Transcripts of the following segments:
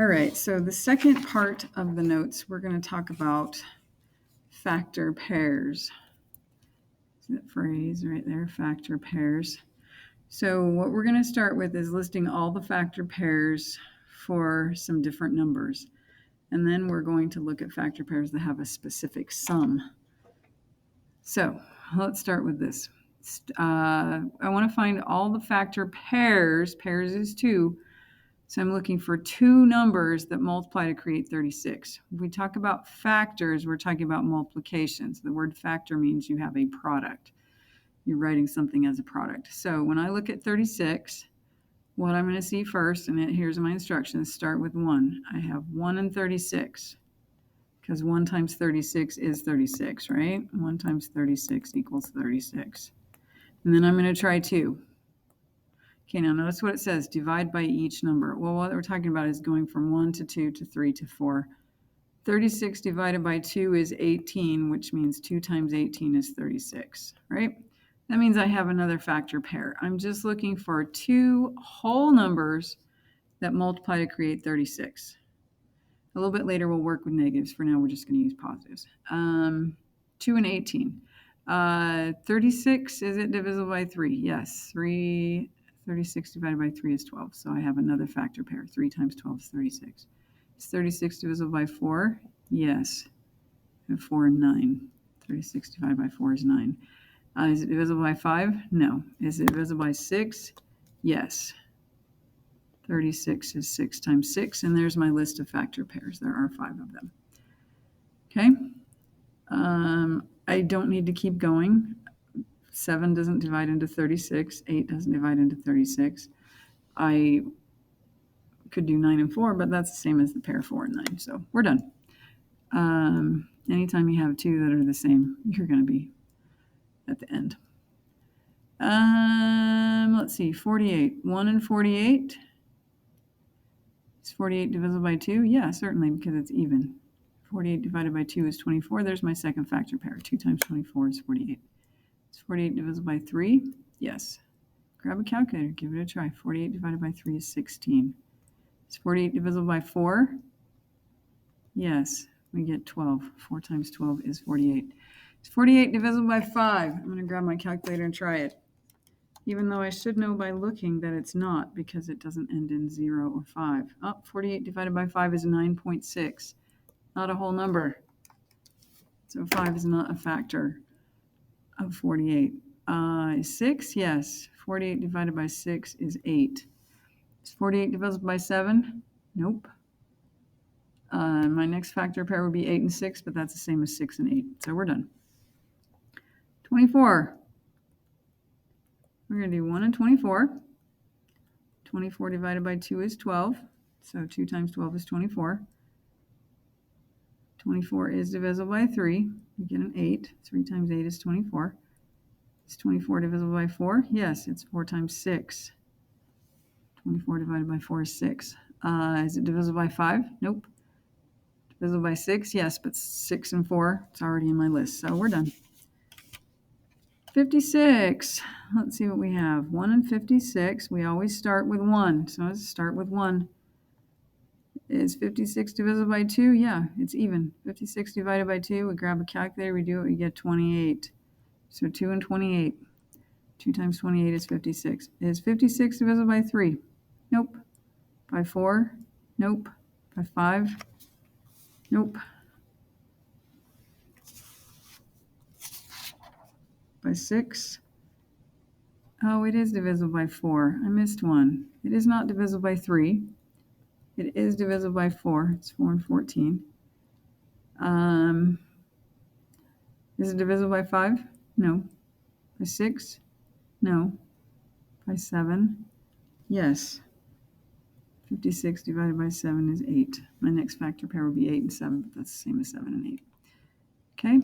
All right, so the second part of the notes, we're going to talk about factor pairs. See that phrase right there, factor pairs. So what we're going to start with is listing all the factor pairs for some different numbers. And then we're going to look at factor pairs that have a specific sum. So let's start with this. I want to find all the factor pairs. Pairs is 2. So I'm looking for 2 numbers that multiply to create 36. When we talk about factors, we're talking about multiplications. The word factor means you have a product. You're writing something as a product. So when I look at 36, what I'm going to see first, and here's my instructions, start with 1. I have 1 and 36, because 1 times 36 is 36, right? 1 times 36 equals 36. And then I'm going to try 2. Okay, now notice what it says, divide by each number. Well, what we're talking about is going from 1 to 2 to 3 to 4. 36 divided by 2 is 18, which means 2 times 18 is 36, right? That means I have another factor pair. I'm just looking for 2 whole numbers that multiply to create 36. A little bit later, we'll work with negatives. For now, we're just going to use positives. 2 and 18. 36, is it divisible by 3? Yes. 36 divided by 3 is 12. So I have another factor pair. 3 times 12 is 36. Is 36 divisible by 4? Yes. I have 4 and 9. 36 divided by 4 is 9. Is it divisible by 5? No. Is it divisible by 6? Yes. 36 is 6 times 6, and there's my list of factor pairs. There are 5 of them. Okay. I don't need to keep going. 7 doesn't divide into 36. 8 doesn't divide into 36. I could do 9 and 4, but that's the same as the pair 4 and 9. So we're done. Anytime you have 2 that are the same, you're going to be at the end. Let's see, 48. 1 and 48. Is 48 divisible by 2? Yeah, certainly, because it's even. 48 divided by 2 is 24. There's my second factor pair. 2 times 24 is 48. Is 48 divisible by 3? Yes. Grab a calculator. Give it a try. 48 divided by 3 is 16. Is 48 divisible by 4? Yes. We get 12. 4 times 12 is 48. Is 48 divisible by 5? I'm going to grab my calculator and try it. Even though I should know by looking that it's not, because it doesn't end in 0 or 5. 48 divided by 5 is 9.6. Not a whole number. So 5 is not a factor of 48. 6? Yes. 48 divided by 6 is 8. Is 48 divisible by 7? Nope. My next factor pair would be 8 and 6, but that's the same as 6 and 8. So we're done. 24. We're going to do 1 and 24. 24 divided by 2 is 12. So 2 times 12 is 24. 24 is divisible by 3. You get an 8. 3 times 8 is 24. Is 24 divisible by 4? Yes, it's 4 times 6. 24 divided by 4 is 6. Is it divisible by 5? Nope. Divisible by 6? Yes, but 6 and 4, it's already in my list. So we're done. 56. Let's see what we have. 1 and 56. We always start with 1. So let's start with 1. Is 56 divisible by 2? Yeah, it's even. 56 divided by 2, we grab a calculator, we do it, we get 28. So 2 and 28. 2 times 28 is 56. Is 56 divisible by 3? Nope. By 4? Nope. By 5? Nope. By 6? Oh, it is divisible by 4. I missed one. It is not divisible by 3. It is divisible by 4. It's 4 and 14. Is it divisible by 5? No. By 6? No. By 7? Yes. 56 divided by 7 is 8. My next factor pair would be 8 and 7, but that's the same as 7 and 8. Okay?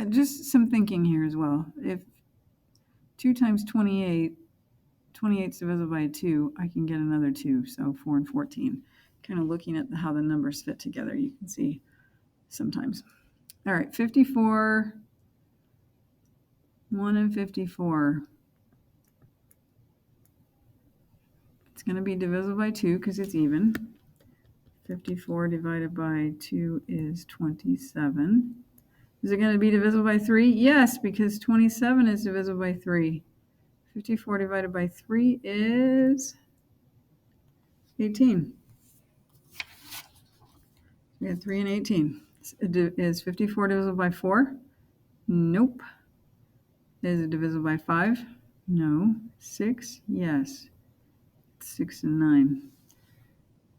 Just some thinking here as well. If 2 times 28, 28 is divisible by 2, I can get another 2, so 4 and 14. Kind of looking at how the numbers fit together, you can see sometimes. All right, 54, 1 and 54. It's going to be divisible by 2 because it's even. 54 divided by 2 is 27. Is it going to be divisible by 3? Yes, because 27 is divisible by 3. 54 divided by 3 is 18. We had 3 and 18. Is 54 divisible by 4? Nope. Is it divisible by 5? No. 6? Yes. 6 and 9.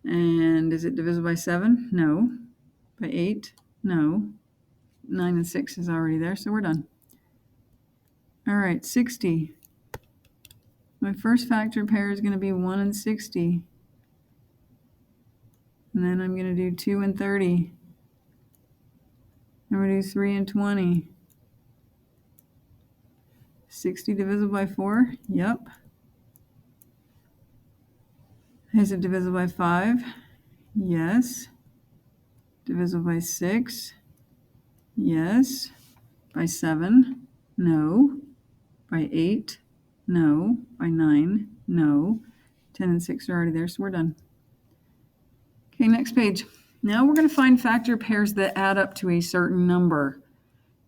And is it divisible by 7? No. By 8? No. 9 and 6 is already there, so we're done. All right, 60. My first factor pair is going to be 1 and 60. And then I'm going to do 2 and 30. I'm going to do 3 and 20. 60 divisible by 4? Yep. Is it divisible by 5? Yes. Divisible by 6? Yes. By 7? No. By 8? No. By 9? No. 10 and 6 are already there, so we're done. Okay, next page. Now we're going to find factor pairs that add up to a certain number.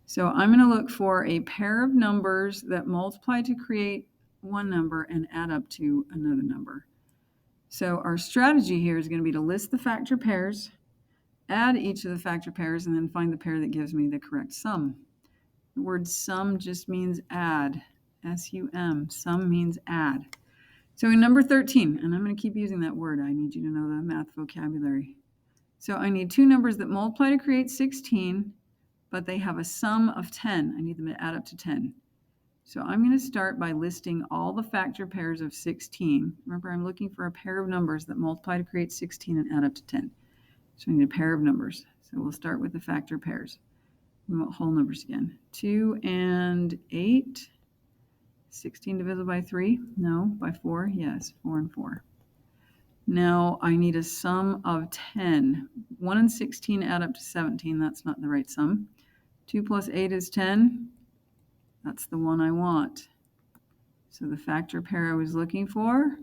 So I'm going to look for a pair of numbers that multiply to create one number and add up to another number. So our strategy here is going to be to list the factor pairs, add each of the factor pairs, and then find the pair that gives me the correct sum. The word sum just means add. S-U-M. Sum means add. So in number 13, and I'm going to keep using that word. I need you to know the math vocabulary. So I need two numbers that multiply to create 16, but they have a sum of 10. I need them to add up to 10. So I'm going to start by listing all the factor pairs of 16. Remember, I'm looking for a pair of numbers that multiply to create 16 and add up to 10. So I need a pair of numbers. So we'll start with the factor pairs. We want whole numbers again. 2 and 8. 16 divisible by 3? No. By 4? Yes. 4 and 4. Now I need a sum of 10. 1 and 16 add up to 17. That's not the right sum. 2 plus 8 is 10. That's the one I want. So the factor pair I was looking for,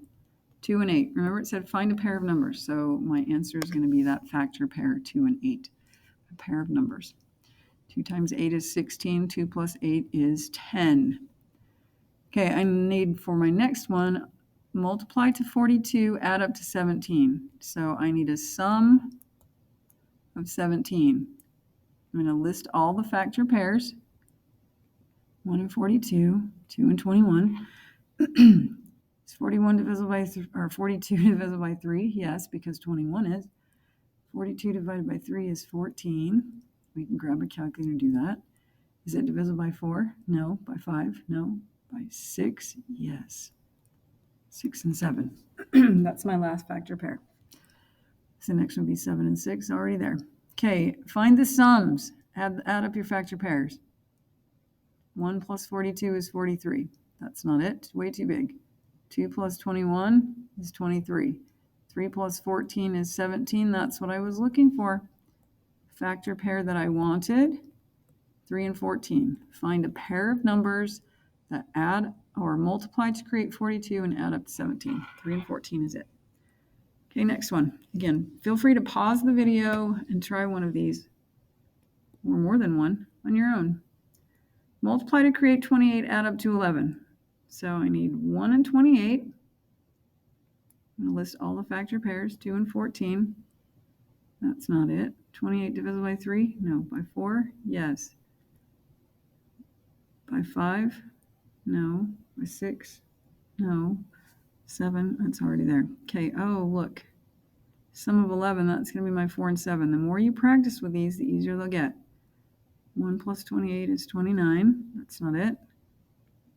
2 and 8. Remember it said find a pair of numbers. So my answer is going to be that factor pair, 2 and 8. A pair of numbers. 2 times 8 is 16. 2 plus 8 is 10. Okay, I need for my next one, multiply to 42, add up to 17. So I need a sum of 17. I'm going to list all the factor pairs. 1 and 42, 2 and 21. Is 41 divisible by or 42 divisible by 3? Yes, because 21 is. 42 divided by 3 is 14. We can grab a calculator and do that. Is it divisible by 4? No. By 5? No. By 6? Yes. 6 and 7. That's my last factor pair. So the next one will be 7 and 6, already there. Okay, find the sums. Add up your factor pairs. 1 plus 42 is 43. That's not it. Way too big. 2 plus 21 is 23. 3 plus 14 is 17. That's what I was looking for. Factor pair that I wanted, 3 and 14. Find a pair of numbers that add or multiply to create 42 and add up to 17. 3 and 14 is it. Okay, next one. Again, feel free to pause the video and try one of these, or more than one, on your own. Multiply to create 28, add up to 11. So I need 1 and 28. I'm going to list all the factor pairs, 2 and 14. That's not it. 28 divisible by 3? No. By 4? Yes. By 5? No. By 6? No. 7? That's already there. Okay. Oh, look. Sum of 11, that's going to be my 4 and 7. The more you practice with these, the easier they'll get. 1 plus 28 is 29. That's not it.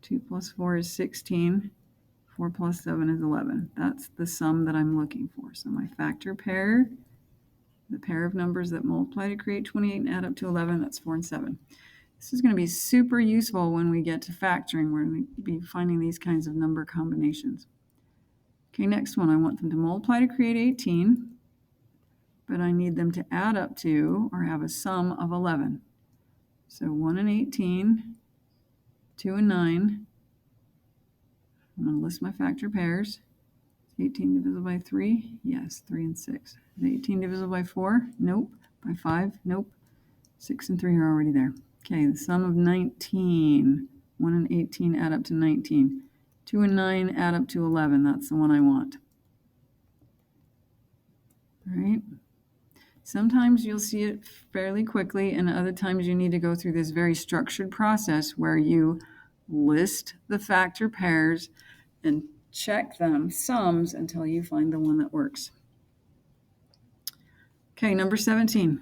2 plus 4 is 16. 4 plus 7 is 11. That's the sum that I'm looking for. So my factor pair, the pair of numbers that multiply to create 28 and add up to 11, that's 4 and 7. This is going to be super useful when we get to factoring. We're going to be finding these kinds of number combinations. Okay, next one. I want them to multiply to create 18, but I need them to add up to or have a sum of 11. So 1 and 18, 2 and 9. I'm going to list my factor pairs. 18 divisible by 3? Yes, 3 and 6. Is 18 divisible by 4? Nope. By 5? Nope. 6 and 3 are already there. Okay, the sum of 19. 1 and 18 add up to 19. 2 and 9 add up to 11. That's the one I want. All right. Sometimes you'll see it fairly quickly, and other times you need to go through this very structured process where you list the factor pairs and check them sums until you find the one that works. Okay, number 17.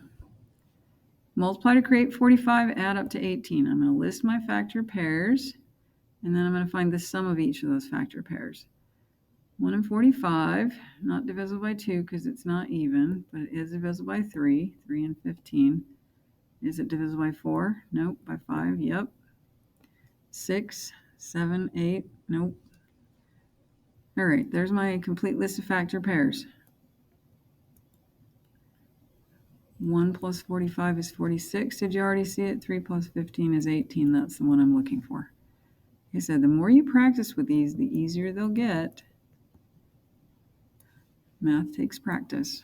Multiply to create 45, add up to 18. I'm going to list my factor pairs, and then I'm going to find the sum of each of those factor pairs. 1 and 45, not divisible by 2 because it's not even, but it is divisible by 3. 3 and 15. Is it divisible by 4? Nope. By 5? Yep. 6, 7, 8? Nope. All right, there's my complete list of factor pairs. 1 plus 45 is 46. Did you already see it? 3 plus 15 is 18. That's the one I'm looking for. Like I said, the more you practice with these, the easier they'll get. Math takes practice.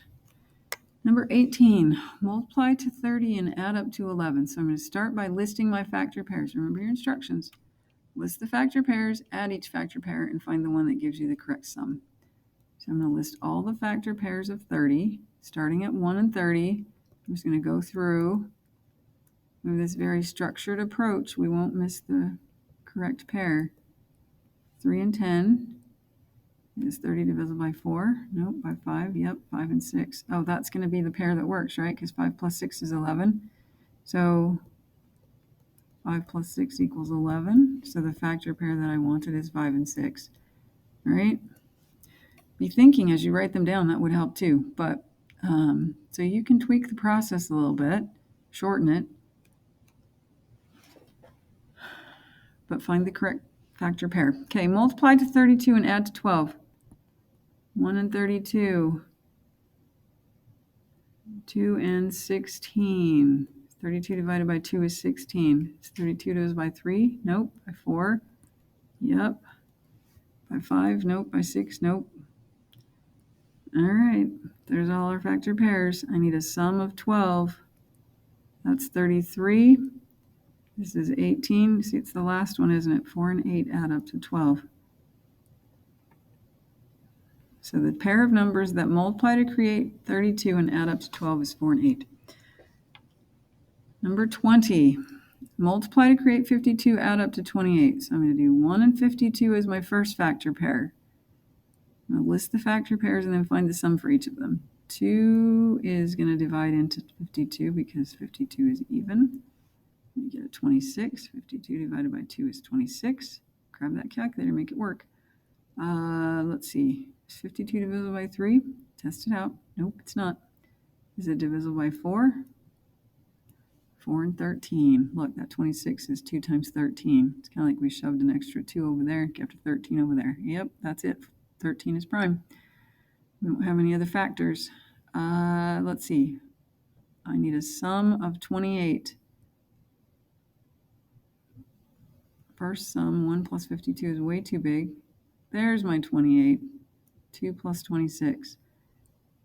Number 18, multiply to 30 and add up to 11. So I'm going to start by listing my factor pairs. Remember your instructions. List the factor pairs, add each factor pair, and find the one that gives you the correct sum. So I'm going to list all the factor pairs of 30, starting at 1 and 30. I'm just going to go through with this very structured approach. We won't miss the correct pair. 3 and 10. Is 30 divisible by 4? Nope. By 5? Yep. 5 and 6. Oh, that's going to be the pair that works, right? Because 5 plus 6 is 11. So 5 plus 6 equals 11. So the factor pair that I wanted is 5 and 6. All right? Be thinking as you write them down. That would help too. But so you can tweak the process a little bit, shorten it, but find the correct factor pair. Okay, multiply to 32 and add to 12. 1 and 32. 2 and 16. 32 divided by 2 is 16. Is 32 divided by 3? Nope. By 4? Yep. By 5? Nope. By 6? Nope. All right. There's all our factor pairs. I need a sum of 12. That's 33. This is 18. See, it's the last one, isn't it? 4 and 8 add up to 12. So the pair of numbers that multiply to create 32 and add up to 12 is 4 and 8. Number 20. Multiply to create 52, add up to 28. So I'm going to do 1 and 52 as my first factor pair. I'm going to list the factor pairs and then find the sum for each of them. 2 is going to divide into 52 because 52 is even. You get a 26. 52 divided by 2 is 26. Grab that calculator, make it work. Let's see. Is 52 divisible by 3? Test it out. Nope, it's not. Is it divisible by 4? 4 and 13. Look, that 26 is 2 times 13. It's kind of like we shoved an extra 2 over there, kept a 13 over there. Yep, that's it. 13 is prime. We don't have any other factors. Let's see. I need a sum of 28. First sum, 1 plus 52 is way too big. There's my 28. 2 plus 26.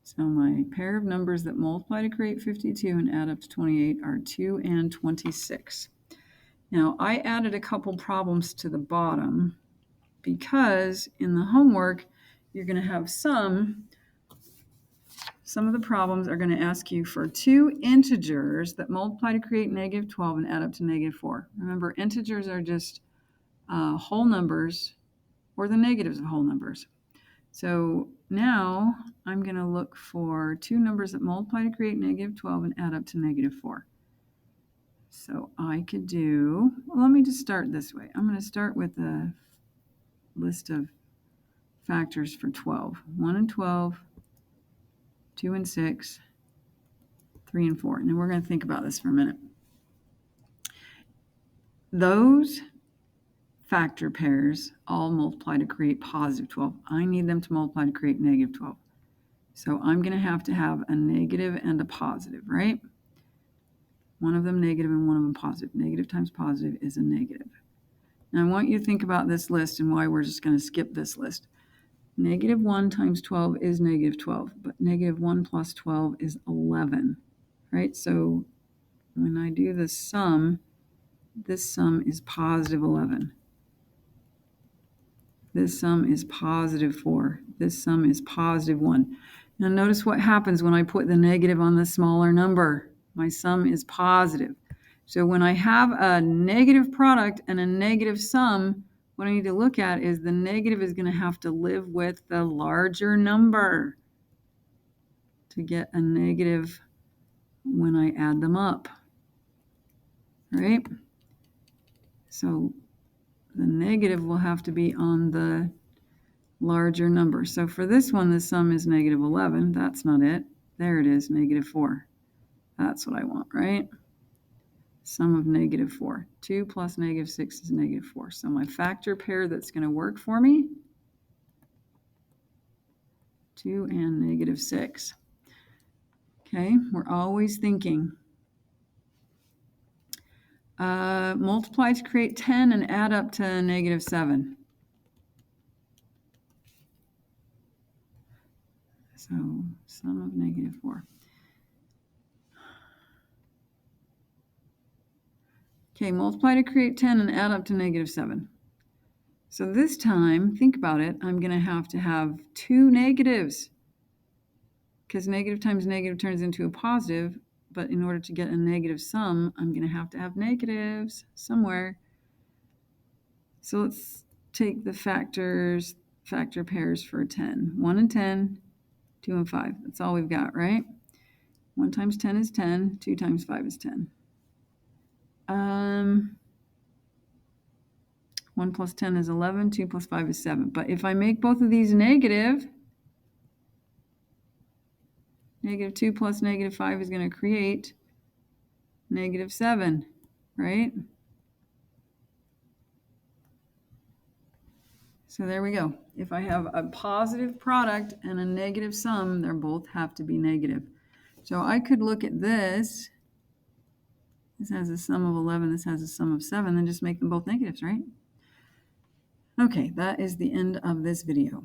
So my pair of numbers that multiply to create 52 and add up to 28 are 2 and 26. Now, I added a couple problems to the bottom because in the homework, you're going to have some of the problems are going to ask you for 2 integers that multiply to create negative 12 and add up to negative 4. Remember, integers are just whole numbers or the negatives of whole numbers. So now I'm going to look for 2 numbers that multiply to create negative 12 and add up to negative 4. So I could do, well, let me just start this way. I'm going to start with a list of factors for 12. 1 and 12, 2 and 6, 3 and 4. And then we're going to think about this for a minute. Those factor pairs all multiply to create positive 12. I need them to multiply to create negative 12. So I'm going to have a negative and a positive, right? One of them negative and one of them positive. Negative times positive is a negative. Now I want you to think about this list and why we're just going to skip this list. Negative 1 times 12 is negative 12, but negative 1 plus 12 is 11, right? So when I do the sum, this sum is positive 11. This sum is positive 4. This sum is positive 1. Now notice what happens when I put the negative on the smaller number. My sum is positive. So when I have a negative product and a negative sum, what I need to look at is the negative is going to have to live with the larger number to get a negative when I add them up, right? So the negative will have to be on the larger number. So for this one, the sum is negative 11. That's not it. There it is, negative 4. That's what I want, right? Sum of negative 4. 2 plus negative 6 is negative 4. So my factor pair that's going to work for me, 2 and negative 6. Okay, we're always thinking. Multiply to create 10 and add up to negative 7. So sum of negative 4. Okay, multiply to create 10 and add up to negative 7. So this time, think about it, I'm going to have two negatives because negative times negative turns into a positive, but in order to get a negative sum, I'm going to have negatives somewhere. So let's take the factor pairs for 10. 1 and 10, 2 and 5. That's all we've got, right? 1 times 10 is 10. 2 times 5 is 10. 1 plus 10 is 11. 2 plus 5 is 7. But if I make both of these negative, negative 2 plus negative 5 is going to create negative 7, right? So there we go. If I have a positive product and a negative sum, they both have to be negative. So I could look at this. This has a sum of 11. This has a sum of 7. Then just make them both negatives, right? Okay, that is the end of this video.